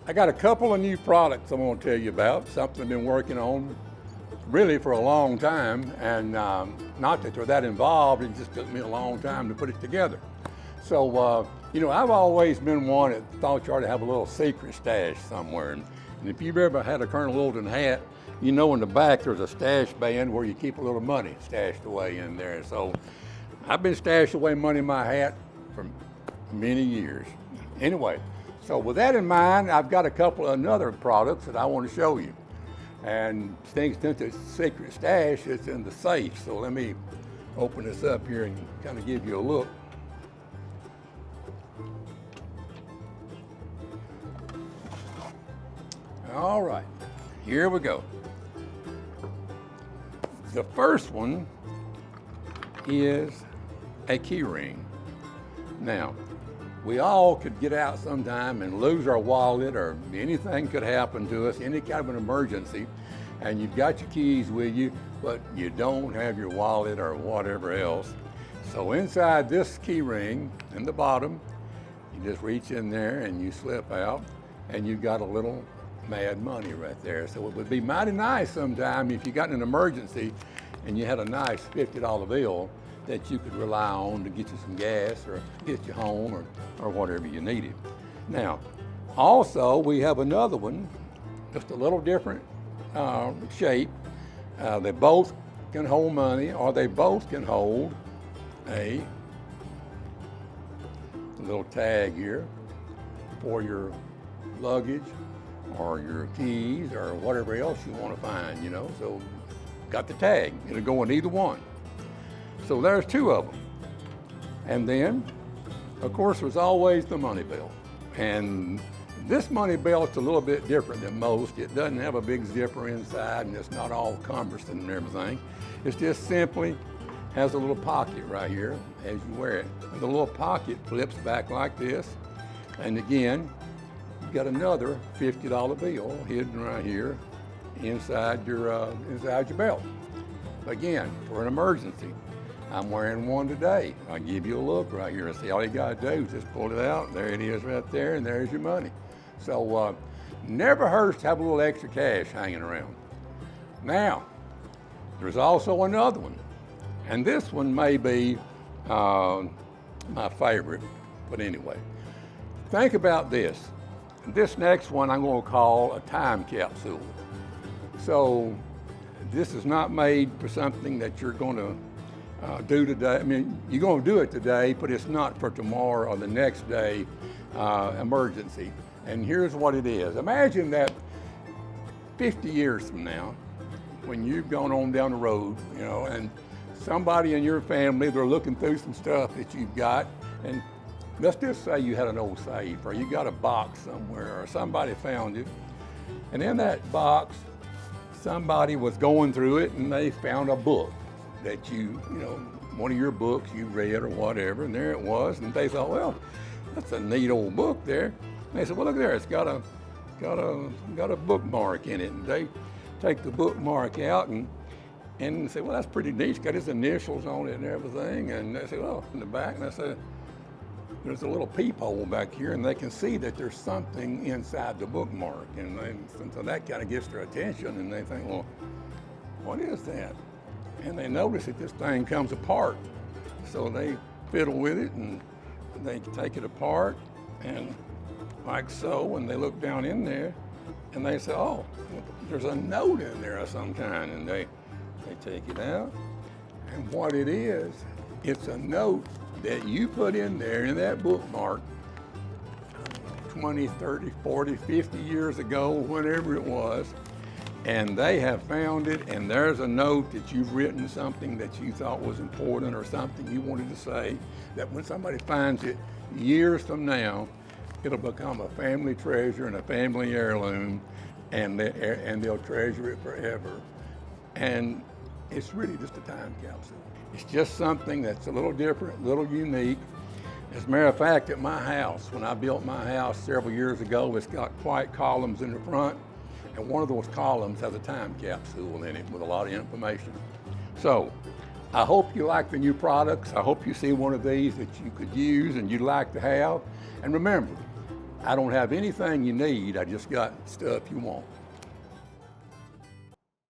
I got a couple of new products I'm going to tell you about, something I've been working on really for a long time, and not that they're that involved, it just took me a long time to put it together. So, you know, I've always been one that thought you ought to have a little secret stash somewhere. And if you've ever had a Colonel Littleton hat, you know in the back there's a stash band where you keep a little money stashed away in there. So I've been stashing away money in my hat for many years. Anyway, so with that in mind, I've got a couple of other products that I want to show you. And since it's secret stash, it's in the safe. So let me open this up here and kind of give you a look. All right, here we go. The first one is a key ring. Now, we all could get out sometime and lose our wallet, or anything could happen to us, any kind of an emergency, and you've got your keys with you, but you don't have your wallet or whatever else. So inside this key ring, in the bottom, you just reach in there and you slip out, and you've got a little mad money right there. So it would be mighty nice sometime if you got in an emergency and you had a nice $50 bill that you could rely on to get you some gas or get you home or whatever you needed. Now, also we have another one, just a little different shape. They both can hold money, or they both can hold a little tag here for your luggage or your keys or whatever else you want to find, you know. So got the tag, it'll go in either one. So there's two of them. And then, of course, there's always the money belt. And this money belt's a little bit different than most. It doesn't have a big zipper inside, and it's not all cumbersome and everything. It's just simply has a little pocket right here as you wear it. And the little pocket flips back like this. And again, you've got another $50 bill hidden right here inside your belt. Again, for an emergency. I'm wearing one today. I'll give you a look right here. See, all you gotta do is just pull it out. There it is right there, and there's your money. So never hurts to have a little extra cash hanging around. Now, there's also another one. And this one may be my favorite, but anyway. Think about this. This next one I'm going to call a time capsule. So this is not made for something that you're going to do today. I mean, you're going to do it today, but it's not for tomorrow or the next day emergency. And here's what it is. Imagine that 50 years from now, when you've gone on down the road, you know, and somebody in your family, they're looking through some stuff that you've got, and let's just say you had an old safe, or you got a box somewhere, or somebody found it, and in that box, somebody was going through it and they found a book that you know, one of your books you read or whatever, and there it was, and they thought, well, that's a neat old book there. And they said, well, look there, it's got a bookmark in it, and they take the bookmark out and say, well, that's pretty neat. It's got his initials on it and everything. And they say, well, in the back, and I said, there's a little peephole back here, and they can see that there's something inside the bookmark. And so that kind of gets their attention, and they think, well, what is that? And they notice that this thing comes apart. So they fiddle with it, and they take it apart, and like so, and they look down in there, and they say, oh, there's a note in there of some kind, and they take it out, and what it is, it's a note that you put in there in that bookmark 20, 30, 40, 50 years ago, whenever it was, and they have found it, and there's a note that you've written something that you thought was important or something you wanted to say, that when somebody finds it years from now, it'll become a family treasure and a family heirloom, and they'll treasure it forever. And it's really just a time capsule. It's just something that's a little different, a little unique. As a matter of fact, at my house, when I built my house several years ago, it's got white columns in the front, and one of those columns has a time capsule in it with a lot of information. So, I hope you like the new products. I hope you see one of these that you could use and you'd like to have. And remember, I don't have anything you need, I just got stuff you want.